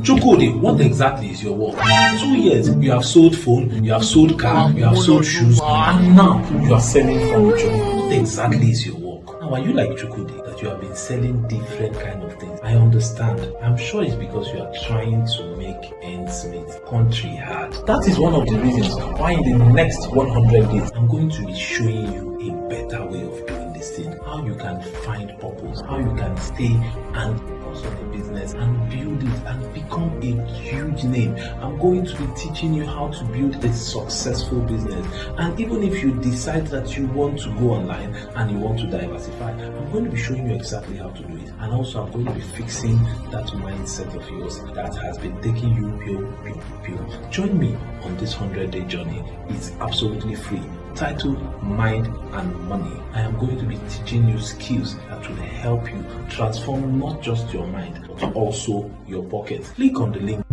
Chukwudi, what exactly is your work? 2 years, you have sold phone, you have sold car, you have sold shoes, and now you are selling furniture. What exactly is your work? Now, are you like Chukwudi, that you have been selling different kind of things? I understand. I'm sure it's because you are trying to make ends meet. Country hard. That is one of the reasons why in the next 100 days, I'm going to be showing you a better way of doing this thing. How you can find purpose, how you can stay and focus on the business and build it and become a huge name. I'm going to be teaching you how to build a successful business. And even if you decide that you want to go online and you want to diversify, I'm going to be showing you exactly how to do it. And also I'm going to be fixing that mindset of yours that has been taking you pure. Join me on this 100-day journey. It's absolutely free. Titled Mind and Money. I am going to be teaching you skills that will help you transform not just your mind but also your pocket. Click on the link.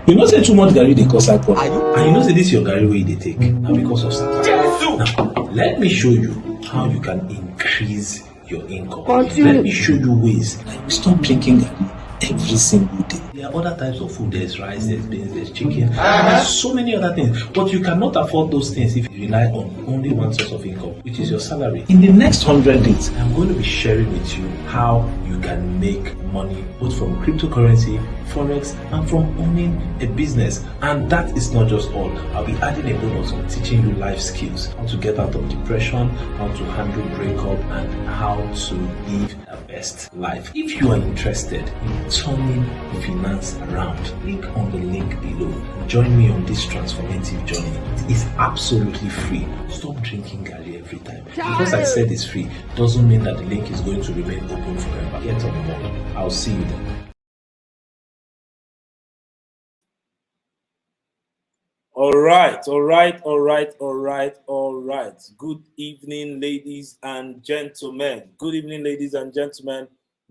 You know say too much Gary dey cause alcohol. And you know say this your Gary wey you dey take na because of Satan. Now let me show you how you can increase your income. Let me show you ways that you stop drinking Gary every single day. There are other types of food. There's rice, there's beans, there's chicken, there's so many other things. But you cannot afford those things if you rely on only one source of income, which is your salary. In the next 100 days, I'm going to be sharing with you how you can make money both from cryptocurrency, Forex, and from owning a business. And that is not just all. I'll be adding a bonus on teaching you life skills, how to get out of depression, how to handle breakup, and how to live a best life. If you are interested in turning finance around, click on the link below. Join me on this transformative journey. It is absolutely free. Stop drinking Gary every time. Because I said it's free doesn't mean that the link is going to remain open forever. Get on board. I'll see you then. All right. Good evening, ladies and gentlemen.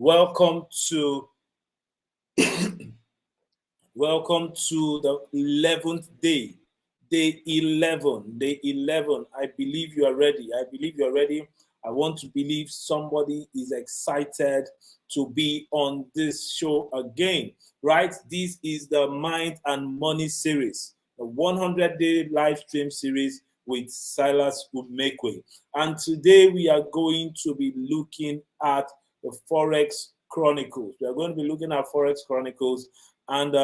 Welcome to the 11th day. Day 11. I believe you are ready. I want to believe somebody is excited to be on this show again, right? This is the Mind and Money series, a 100-day live stream series with Silas Umekwe. And today we are going to be looking at the Forex Chronicles. And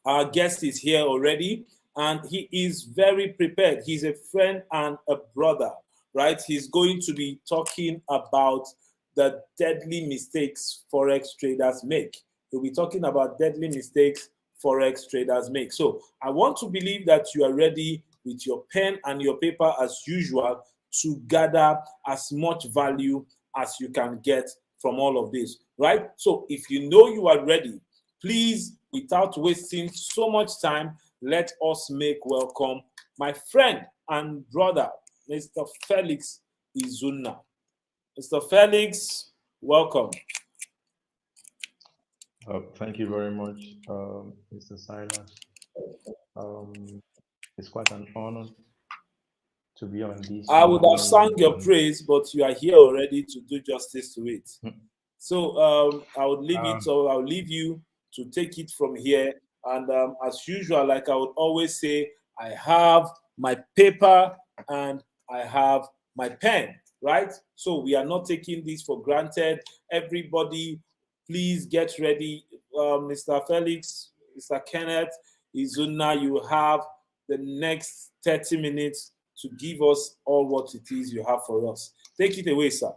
our guest is here already, and he is very prepared. He's a friend and a brother, right? He's going to be talking about the deadly mistakes Forex traders make. We'll be talking about deadly mistakes Forex traders make. So I want to believe that you are ready with your pen and your paper as usual to gather as much value as you can get from all of this, right? So if you know you are ready, please, without wasting so much time, let us make welcome my friend and brother, Mr. Felix Izuna. Mr. Felix, welcome. Thank you very much, Mr. Silas. It's quite an honor to be on this. I would have sung your praise, but you are here already to do justice to it. So I would leave it, so I'll leave you to take it from here. And as usual, like I would always say, I have my paper and I have my pen, right? So we are not taking this for granted. Everybody, please get ready. Mr. Felix, Mr. Kenneth, Izuna, you have the next 30 minutes to give us all what it is you have for us. Take it away, sir.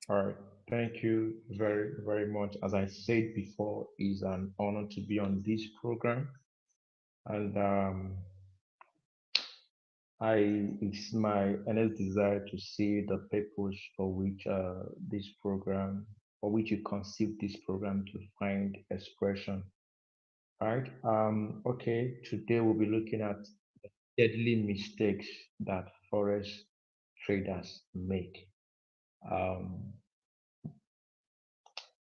All right. Thank you very, very much. As I said before, it's an honor to be on this program. And It's my earnest desire to see the purpose for which this program, for which you conceive this program to find expression. Right? Okay, today we'll be looking at deadly mistakes that forex traders make. Um,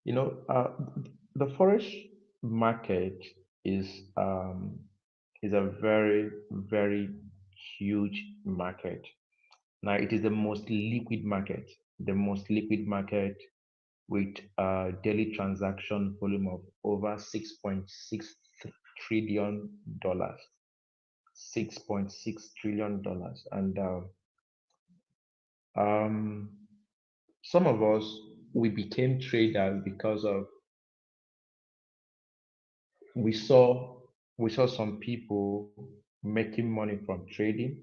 you know, the forex market is um, is a very, very huge market. Now, it is the most liquid market, the most liquid market with a daily transaction volume of over $6.6 trillion. $6.6 trillion. And um, some of us, we became traders because of we saw we saw some people making money from trading.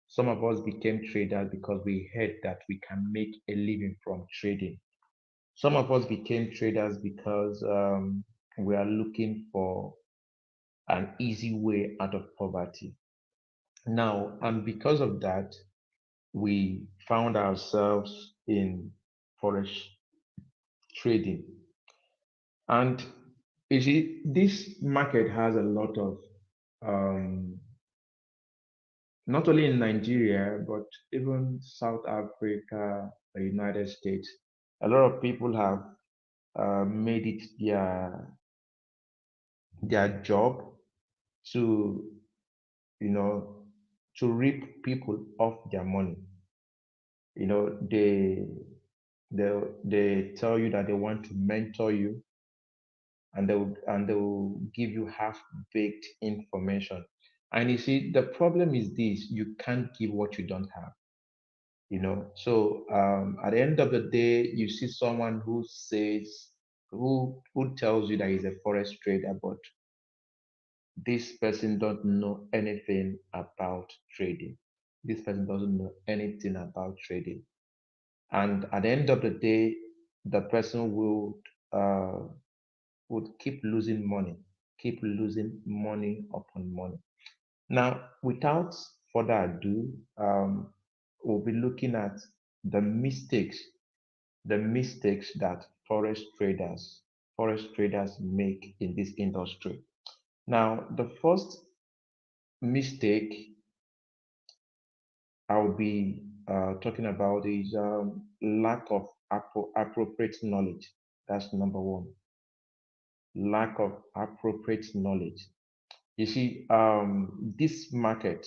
Some of us became traders because we heard that we can make a living from trading. Some of us became traders because we are looking for an easy way out of poverty. Now, and because of that, we found ourselves in forex trading. And you see, this market has a lot of, um, not only in Nigeria, but even South Africa, the United States, a lot of people have made it their job to, you know, to rip people off their money. You know, they tell you that they want to mentor you, and they will give you half baked information. And you see, the problem is this: you can't give what you don't have. So at the end of the day, you see someone who tells you that he's a forex trader, but this person don't know anything about trading. This person doesn't know anything about trading. And at the end of the day, the person uh, would keep losing money upon money. Now, without further ado, we'll be looking at the mistakes, the mistakes that forex traders make in this industry. Now, the first mistake I'll be talking about is lack of appropriate knowledge. That's number one. Lack of appropriate knowledge. You see, this market,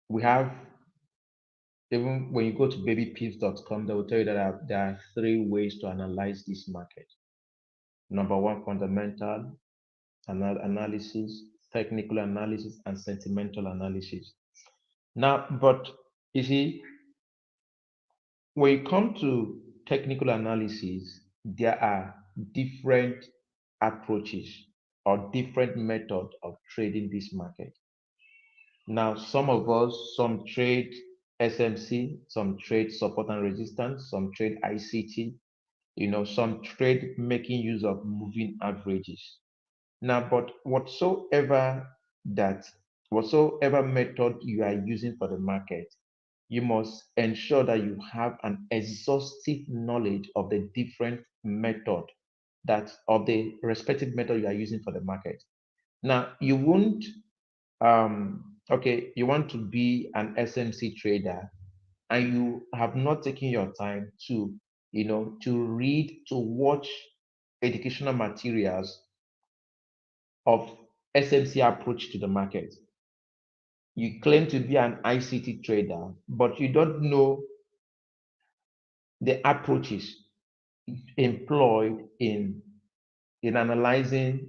we have, even when you go to babypips.com, they will tell you that there are three ways to analyze this market. Number one, fundamental analysis, technical analysis, and sentimental analysis. Now, but you see, when you come to technical analysis, there are different approaches or different methods of trading this market. Now, some trade SMC, some trade support and resistance, some trade ICT, some trade making use of moving averages. Now, but that, whatsoever method you are using for the market, you must ensure that you have an exhaustive knowledge of the different method that of the respective method you are using for the market. Now, you won't okay, you want to be an SMC trader and you have not taken your time to, to read, to watch educational materials of SMC approach to the market. You claim to be an ICT trader, but you don't know the approaches employed in analyzing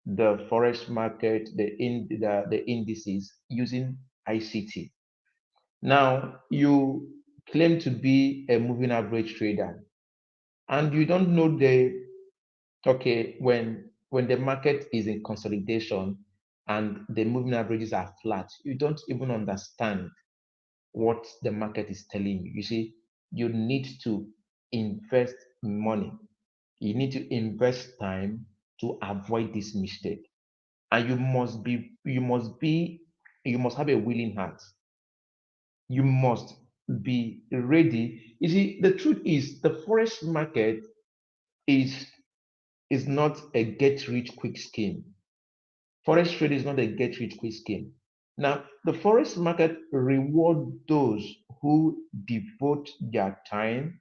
the forex market, the indices using ICT. Now, you claim to be a moving average trader, and you don't know okay, when the market is in consolidation and the moving averages are flat, you don't even understand what the market is telling you. You see, you need to invest money. You need to invest time to avoid this mistake. and you must have a willing heart. You must be ready. You see, the truth is the forex market is is not a get rich quick scheme. Forex trade is not a get rich quick scheme. Now, the forex market reward those who devote their time,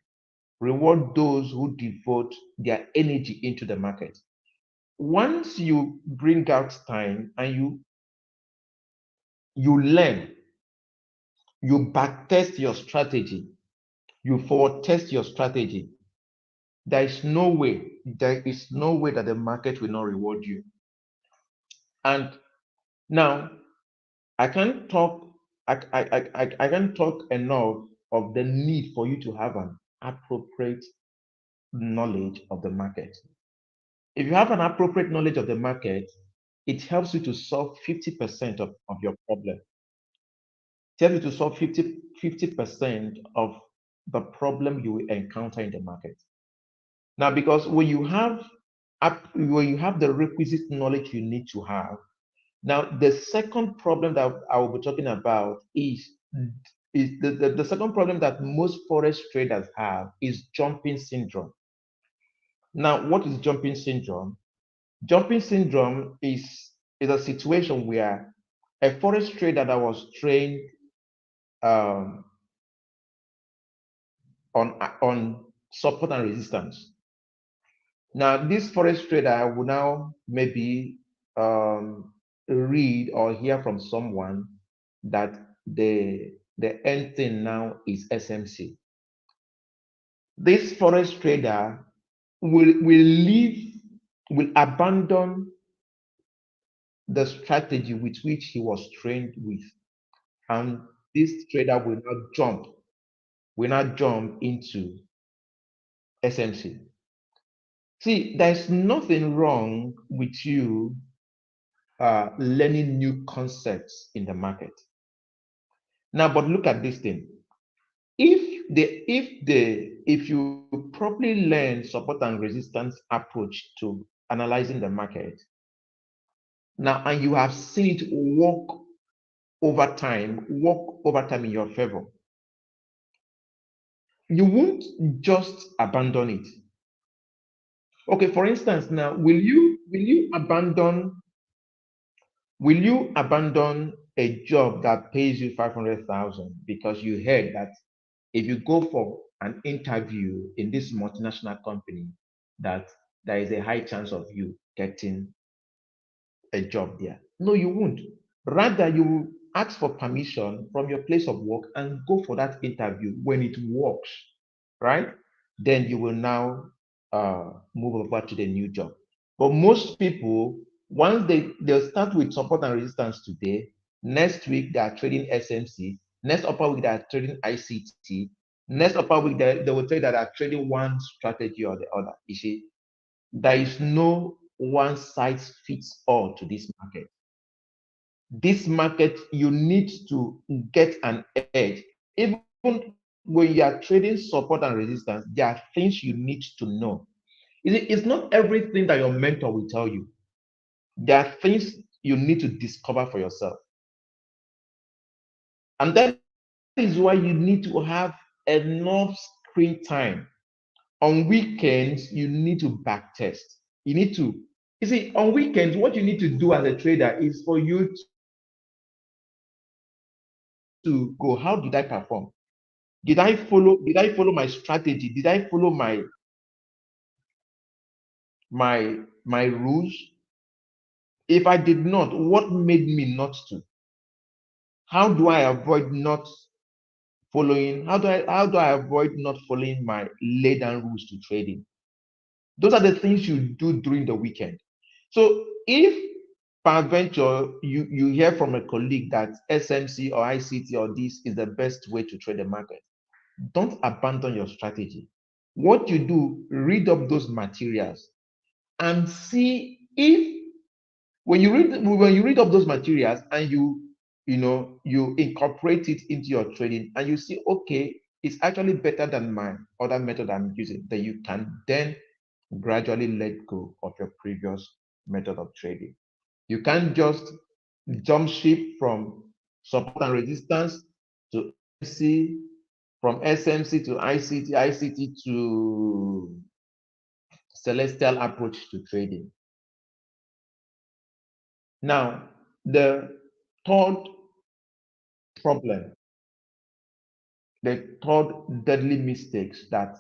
reward those who devote their energy into the market. Once you bring out time and you learn, you backtest your strategy, you forward test your strategy, there is no way that the market will not reward you. And now I can't talk I can't talk enough of the need for you to have an appropriate knowledge of the market. If you have an appropriate knowledge of the market, it helps you to solve 50% of your problem. It helps you to solve 50% of the problem you will encounter in the market. Now, because when you have the requisite knowledge you need to have, now the second problem that I will be talking about is the second problem that most forex traders have is jumping syndrome. Now, what is jumping syndrome? Jumping syndrome is a situation where a forex trader that was trained um, on support and resistance. Now, this forex trader will now maybe read or hear from someone that the end thing now is SMC. This forex trader will abandon the strategy with which he was trained with, and this trader will not jump into SMC. See, there's nothing wrong with you learning new concepts in the market. Now, but look at this thing. If you properly learn support and resistance approach to analyzing the market, now and you have seen it work over time in your favor, you won't just abandon it. Okay, for instance, now will you abandon a job that pays you 500,000 because you heard that if you go for an interview in this multinational company, that there is a high chance of you getting a job there? No, you won't. Rather, you will ask for permission from your place of work and go for that interview. When it works, right? Then you will now move over to the new job. But most people, once they'll start with support and resistance today, next week they are trading SMC, next upper week they are trading ICT, next upper week they will say that they are trading one strategy or the other. You see, there is no one size fits all to this market. This market, you need to get an edge. Even when you are trading support and resistance, there are things you need to know. It's not everything that your mentor will tell you. There are things you need to discover for yourself. And that is why you need to have enough screen time. On weekends, you need to backtest. You see, on weekends, what you need to do as a trader is for you to go, how did I perform? Did I follow my strategy? Did I follow my rules? If I did not, what made me not to? How do I avoid not following? How do I avoid not following my laid down rules to trading? Those are the things you do during the weekend. So if peradventure you hear from a colleague that SMC or ICT or this is the best way to trade the market, don't abandon your strategy. What you do, read up those materials and see if when you read up those materials and you incorporate it into your trading and you see, okay, it's actually better than my other method I'm using, then you can then gradually let go of your previous method of trading. You can't just jump ship from support and resistance to SMC, from SMC to ICT, ICT to celestial approach to trading. Now, the third problem, the third deadly mistakes that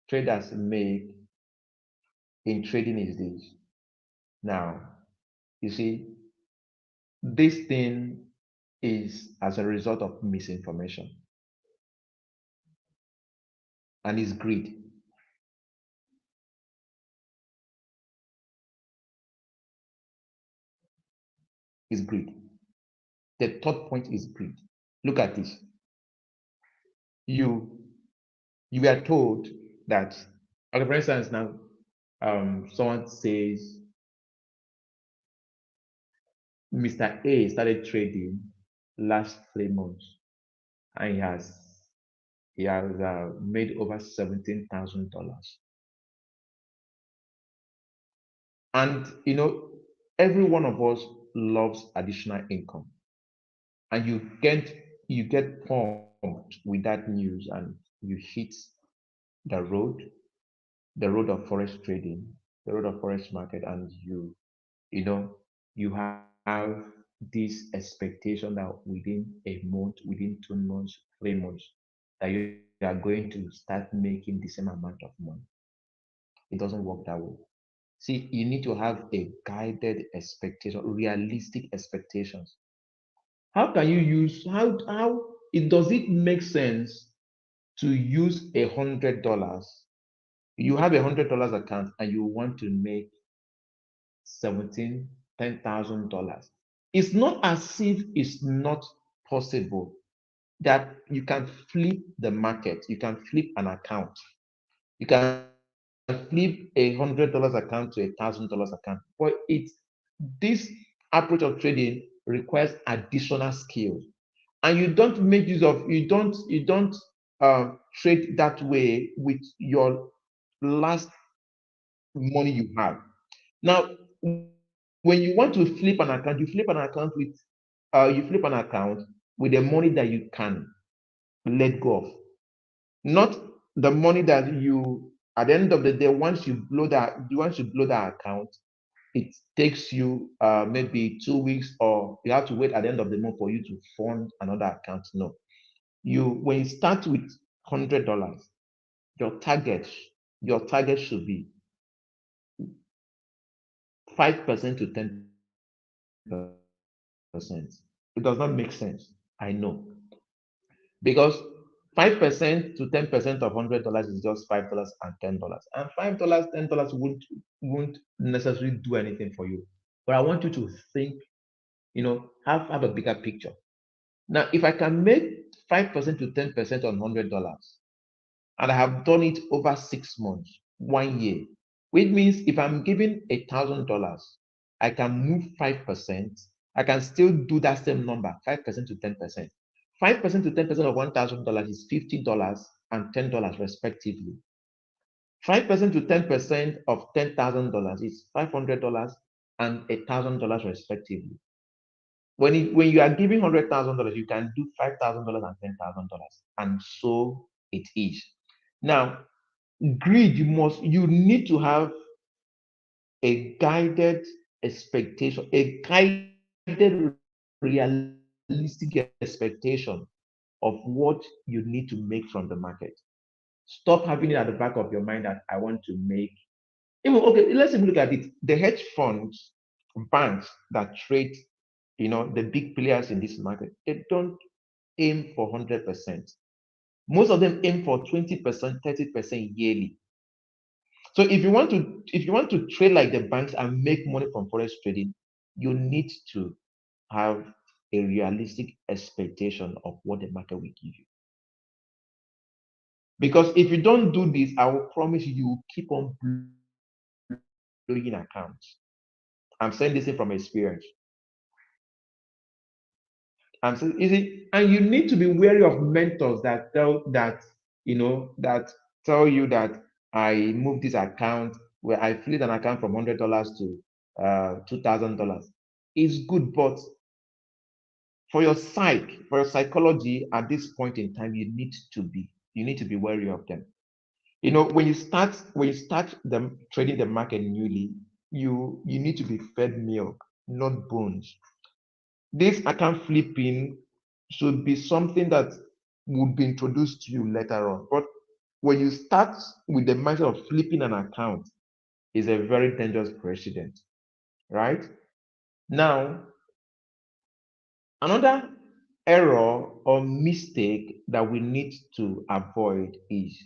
traders make in trading is this. Now, you see, this thing is as a result of misinformation and is greed. Is greed. The third point is greed. Look at this. You you were told that, okay, for instance, now someone says Mr. A started trading last 3 months and he has made over $17,000. And every one of us loves additional income. And you get pumped with that news and you hit the road, the road of forex trading, the road of forex market, and you have this expectation that within a month, within 2 months, 3 months, that you are going to start making the same amount of money. It doesn't work that way. See, you need to have a guided expectation, realistic expectations. How can you use how it does it make sense to use $100? You have $100 account and you want to make 17 $10,000. It's not as if it's not possible that you can flip the market, you can flip an account, you can flip $100 account to $1,000 account. But this approach of trading requires additional skills, and you don't trade that way with your last money you have. Now, when you want to flip an account, you flip an account with the money that you can let go of, not the money that you at the end of the day once you blow that account, it takes you maybe 2 weeks, or you have to wait at the end of the month for you to fund another account. No, when you start with $100, your target should be 5% to 10%. It does not make sense, I know, because 5% to 10% of $100 is just $5 and $10, and $5, $10 won't necessarily do anything for you. But I want you to think, have a bigger picture. Now, if I can make 5% to 10% on $100, and I have done it over 6 months, 1 year, which means if I'm giving $1,000, I can move 5%. I can still do that same number, 5% to 10%. 5% to 10% of $1,000 is $50 and $10 respectively. 5% to 10% of $10,000 is $500 and $1,000 respectively. When you are giving $100,000, you can do $5,000 and $10,000, and so it is. Now, greed, you need to have a guided expectation, a guided realistic expectation of what you need to make from the market. Stop having it at the back of your mind that I want to make. Okay, let's even look at it. The hedge funds, banks that trade, the big players in this market, they don't aim for 100%. Most of them aim for 20%, 30% yearly. So if you want to trade like the banks and make money from forex trading, you need to have a realistic expectation of what the market will give you. Because if you don't do this, I will promise you will keep on blowing accounts. I'm saying this from experience. I'm saying, and you need to be wary of mentors that tell you that I moved this account where I flipped an account from $100 to $2,000. is good, but for your psychology at this point in time, you need to be wary of them. You know, when you start them trading the market newly, you need to be fed milk, not bones. This account flipping should be something that would be introduced to you later on. But when you start with the mindset of flipping an account, is a very dangerous precedent, right? Now, another error or mistake that we need to avoid is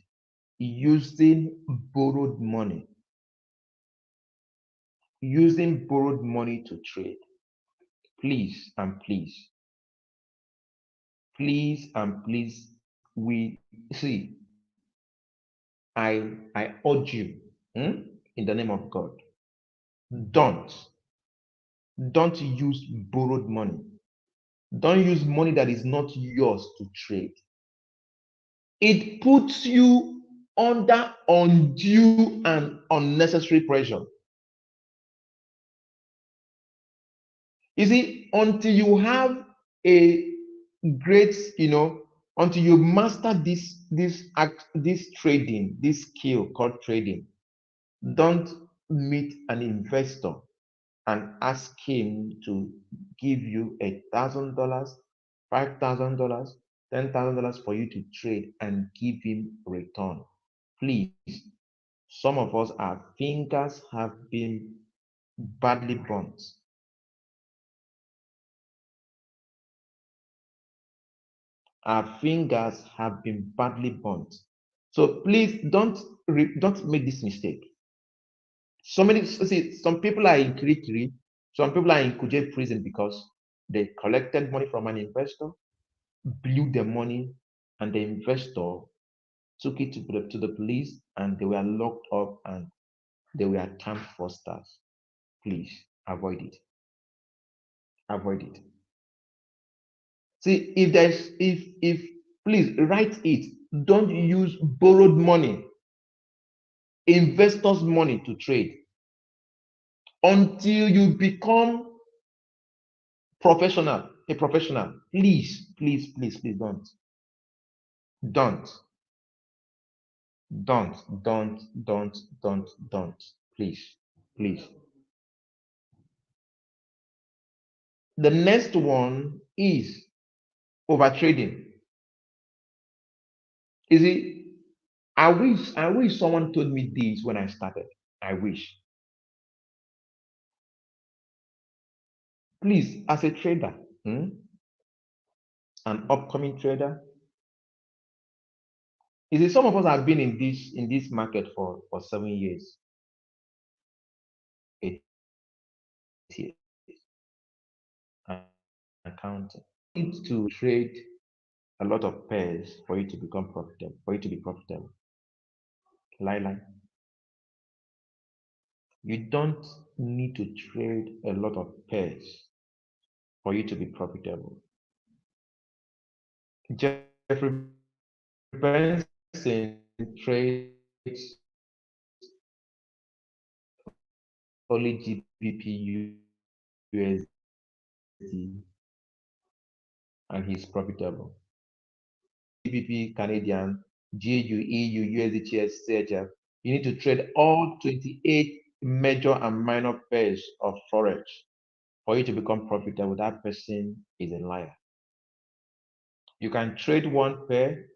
using borrowed money. Using borrowed money to trade. Please and please, please and please, we see, I urge you, in the name of God, don't don't use borrowed money. Don't use money that is not yours to trade. It puts you under undue and unnecessary pressure. You see, until you have a great, until you master this trading, this skill called trading, don't meet an investor and ask him to give you $1,000, $5,000, $10,000 for you to trade and give him return. Please, some of us, our fingers have been badly burnt. Our fingers have been badly burnt. So please don't make this mistake. Some people are in Kirikiri, some people are in Kuje prison because they collected money from an investor, blew the money, and the investor took it to the police, and they were locked up and they were termed fraudsters. Please avoid it. Avoid it. See, if please write it. Don't use borrowed money, investors' money to trade until you become a professional. Please, please, please, please don't, don't, don't. Please, please. The next one is overtrading. You see, I wish someone told me this when I started. I wish. Please, as a trader, an upcoming trader, you see, some of us have been in this market for 7 years, 8 years, and counting. You need to trade a lot of pairs for you to become profitable, for you to be profitable. Lie. You don't need to trade a lot of pairs for you to be profitable. Jeffrey Benson trades only GBP USD and he's profitable. GBP Canadian, GU, EU, USD, CHF. You need to trade all 28 major and minor pairs of Forex for you to become profitable. That person is a liar. You can trade one pair,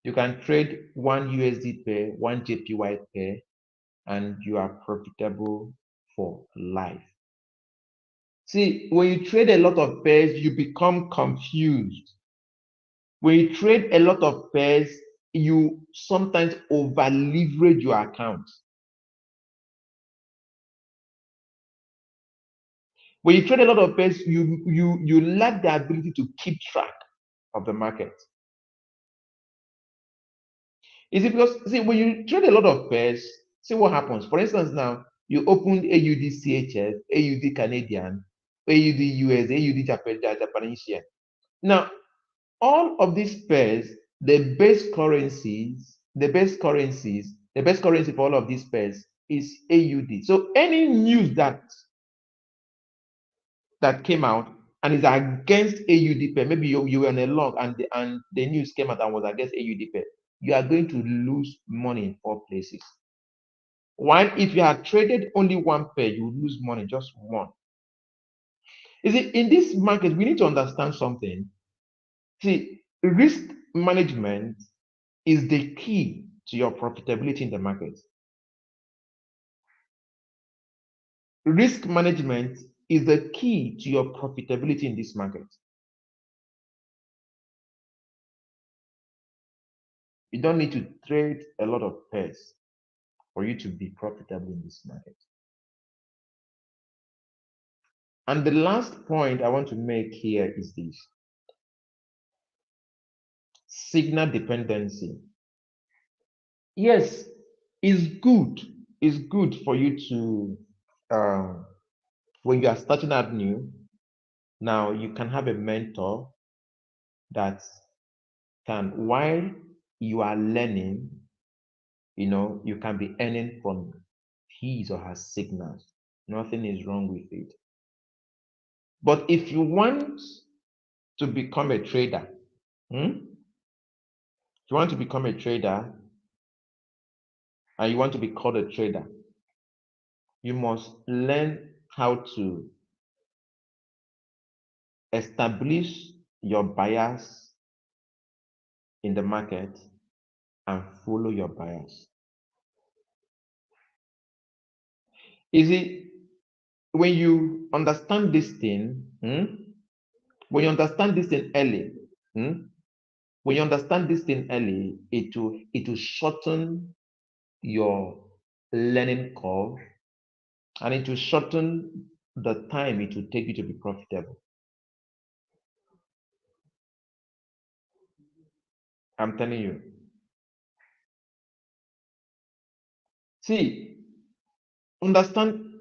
you can trade one USD pair, one JPY pair, and you are profitable for life. See, when you trade a lot of pairs, you become confused. When you trade a lot of pairs, you sometimes over leverage your account. When you trade a lot of pairs, you lack the ability to keep track of the market. Is it because, see, when you trade a lot of pairs, see what happens. For instance, now you opened AUD CHF, AUD Canadian, AUD US, AUD Japanese yen. Now, all of these pairs, the base currency for all of these pairs is AUD. So any news that that came out and is against AUD pair, maybe you were on a long and the news came out and was against AUD pair, you are going to lose money in 4 places. While if you had traded only one pair, you would lose money, just one. Is it in this market? We need to understand something. See, risk management is the key to your profitability in the market. Risk management is the key to your profitability in this market. You don't need to trade a lot of pairs for you to be profitable in this market. And the last point I want to make here is this: signal dependency. Yes, it's good. It's good for you to, when you are starting out new, now you can have a mentor that can, while you are learning, you can be earning from his or her signals. Nothing is wrong with it. But if you want to become a trader, if you want to become a trader and you want to be called a trader, you must learn how to establish your bias in the market and follow your bias. Is it when you understand this thing, when you understand this thing early, when you understand this thing early, it will shorten your learning curve and it will shorten the time it will take you to be profitable. I'm telling you. See, understand,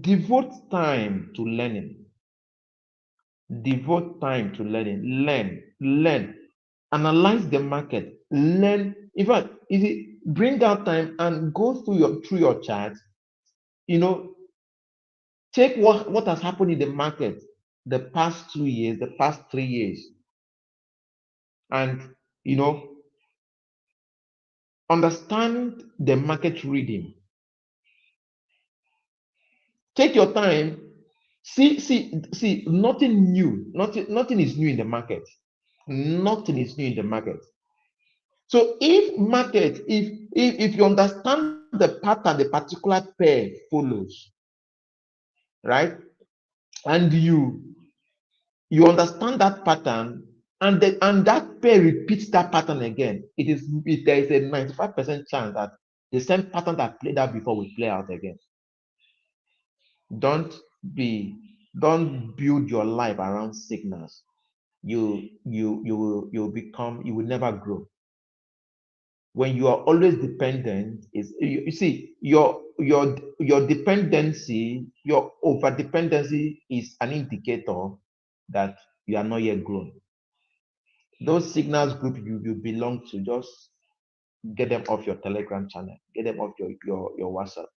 devote time to learning. Devote time to learning. Learn. Analyze the market. Learn. In fact, bring out time and go through your chart. Take what has happened in the market the past 2 years, the past 3 years, and understand the market reading. Take your time. See, nothing new. Nothing is new in the market. Nothing is new in the market. So if you understand the pattern the particular pair follows, right, and you understand that pattern, and that pair repeats that pattern again, there is a 95% chance that the same pattern that played out before will play out again. Don't build your life around signals. You will never grow. When you are always dependent, you see your dependency, your over dependency is an indicator that you are not yet grown. Those signals group you belong to, just get them off your Telegram channel, get them off your WhatsApp.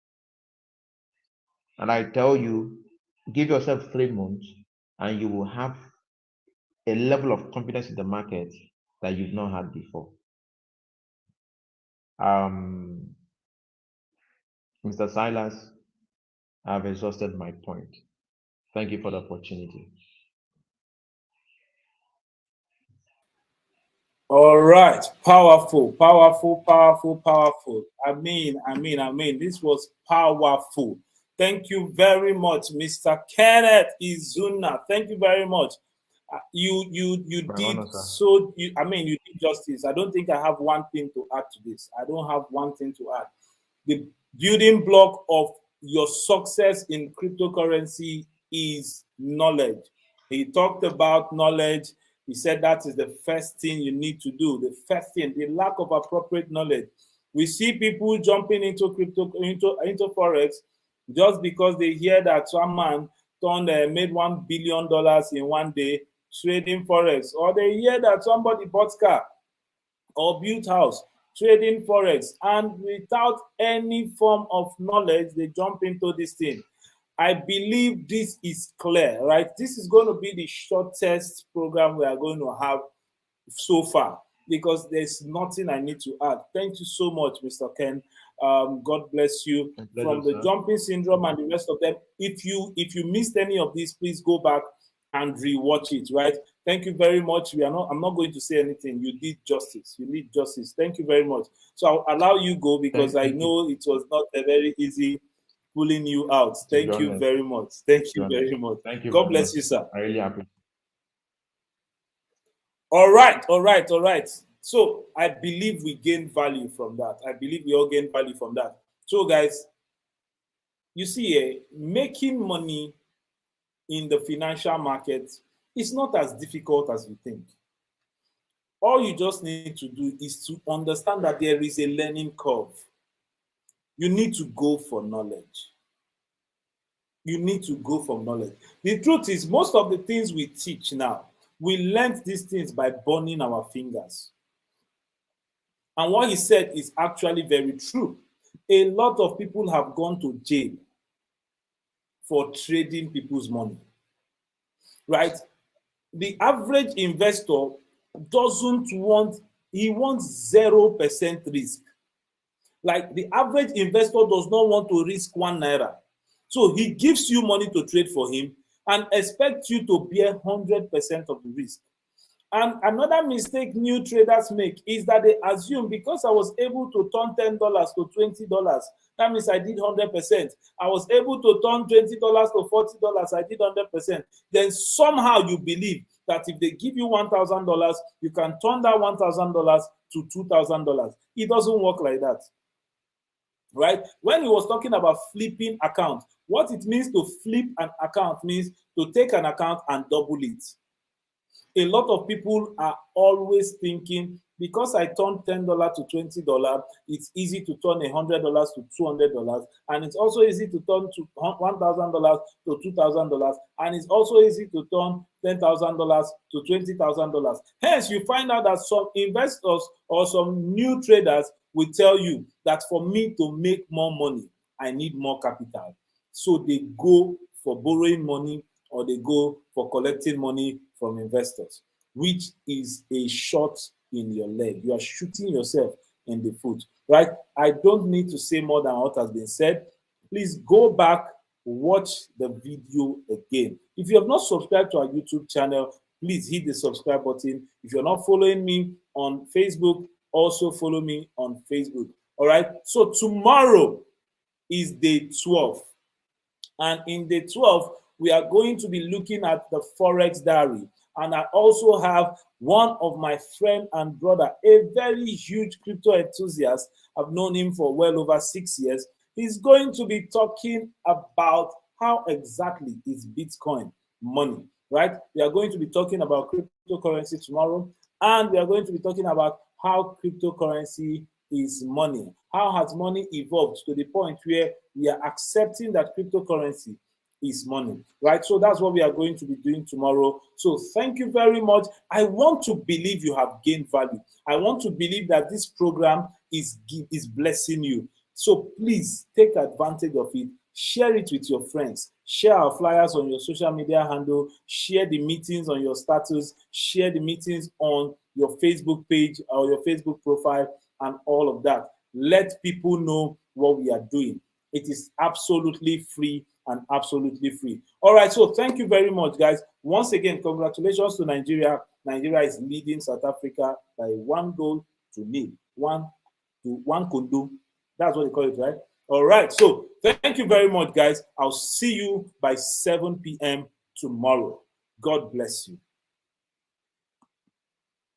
And I tell you, give yourself 3 months and you will have a level of confidence in the market that you've not had before. Mr. Silas, I've exhausted my point. Thank you for the opportunity. All right. Powerful. I mean, this was powerful. Thank you very much, Mr. Kenneth Izuna. Thank you very much. You did so. You did justice. I don't think I have one thing to add to this. I don't have one thing to add. The building block of your success in cryptocurrency is knowledge. He talked about knowledge. He said that is the first thing you need to do. The first thing, the lack of appropriate knowledge. We see people jumping into crypto, into Forex, just because they hear that some man made $1 billion in one day trading Forex, or they hear that somebody bought car or built house trading Forex, and without any form of knowledge, they jump into this thing. I believe this is clear, right? This is going to be the shortest program we are going to have so far, because there's nothing I need to add. Thank you so much, Mr. Ken. God bless you. From the jumping syndrome and the rest of them, if you missed any of these, please go back and rewatch it, right? Thank you very much. I'm not going to say anything. You did justice. You need justice. Thank you very much. So I'll allow you go, because I know it was not a very easy pulling you out. Thank you very much. Thank you very much. Thank you. God bless you, sir. I really appreciate it. All right. So I believe we gain value from that. I believe we all gain value from that. So guys, you see, making money in the financial market is not as difficult as you think. All you just need to do is to understand that there is a learning curve. You need to go for knowledge. You need to go for knowledge. The truth is, most of the things we teach now, we learned these things by burning our fingers. And what he said is actually very true. A lot of people have gone to jail for trading people's money, right? The average investor doesn't want, he wants 0% risk. Like the average investor does not want to risk 1 naira. So he gives you money to trade for him and expects you to bear 100% of the risk. And another mistake new traders make is that they assume because I was able to turn $10 to $20, that means I did 100%. I was able to turn $20 to $40, I did 100%. Then somehow you believe that if they give you $1,000, you can turn that $1,000 to $2,000. It doesn't work like that, right? When he was talking about flipping account, what it means to flip an account means to take an account and double it. A lot of people are always thinking, because I turned $10 to $20, it's easy to turn $100 to $200, and it's also easy to turn to $1,000 to $2,000, and it's also easy to turn $10,000 to $20,000. Hence, you find out that some investors or some new traders will tell you that for me to make more money, I need more capital. So they go for borrowing money, or they go for collecting money from investors, which is a shot in your leg. You are shooting yourself in the foot, right? I don't need to say more than what has been said. Please go back, watch the video again. If you have not subscribed to our YouTube channel, please hit the subscribe button. If you're not following me on Facebook, also follow me on Facebook. All right. So tomorrow is day 12. And in day 12, we are going to be looking at the Forex Diary. And I also have one of my friend and brother, a very huge crypto enthusiast. I've known him for well over 6 years. He's going to be talking about how exactly is Bitcoin money, right? We are going to be talking about cryptocurrency tomorrow. And we are going to be talking about how cryptocurrency is money. How has money evolved to the point where we are accepting that cryptocurrency is money, right? So that's what we are going to be doing tomorrow. So thank you very much. I want to believe you have gained value. I want to believe that this program is blessing you. So please take advantage of it. Share it with your friends. Share our flyers on your social media handle. Share the meetings on your status. Share the meetings on your Facebook page or your Facebook profile and all of that. Let people know what we are doing. It is absolutely free and absolutely free. All right, so thank you very much, guys. Once again, congratulations to Nigeria. Nigeria is leading South Africa by 1-0. 1 kondo. That's what they call it, right? All right, so thank you very much, guys. I'll see you by 7 p.m. tomorrow. God bless you.